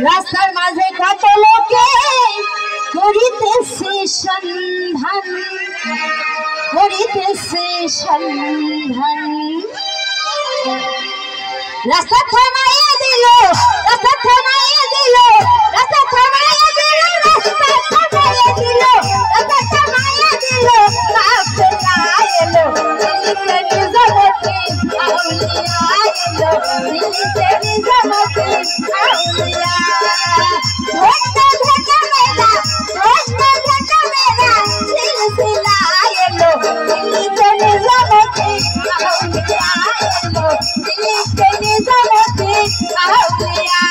রাস্তার মাঝে কত লোকে করিতেছে সন্ধান, করিতেছে সন্ধান। রাস্তা থামাইয়া দিল, রাস্তা থামাইয়া দিল, রাস্তা থামাইয়া দিল, রাস্তা থামাইয়া দিল, রাস্তা থামাইয়া দিল। কাফেলা এলো দিল্লিতে নিজামতি আউলিয়া এলো, দিল্লিতে নিজামতি আউলিয়া। ধরতে ধরতে মেলা, ধরতে ধরতে মেলা, সিলসিলা এলো দিল্লিতে নিজামতি আউলিয়া এলো, দিল্লিতে নিজামতি আউলিয়া।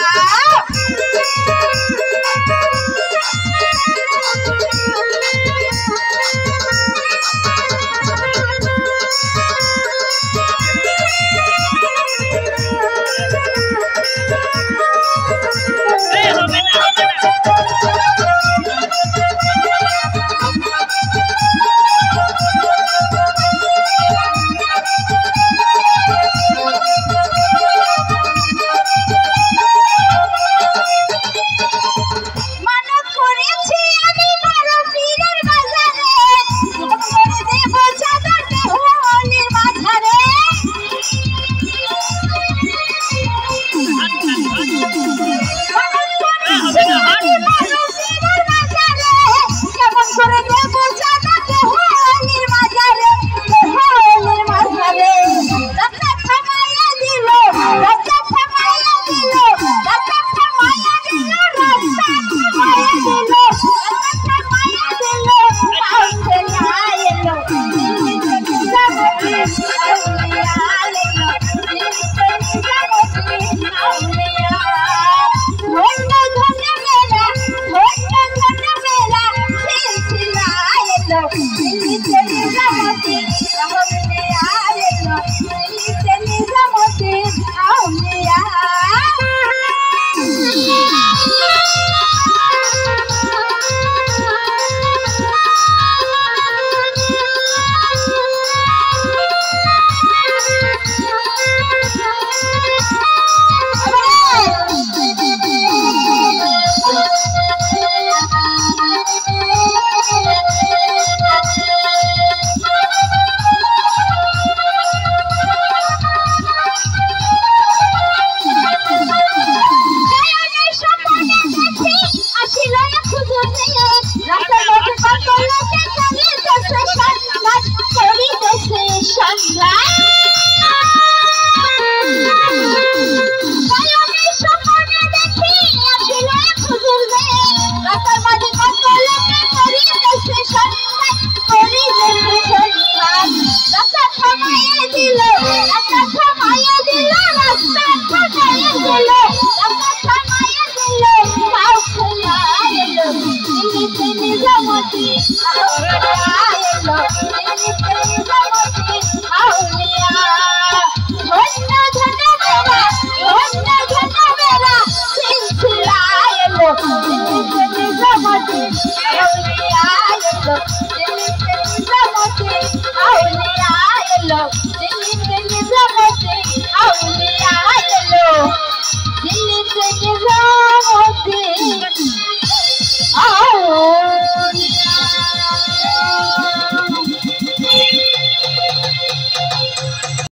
Right?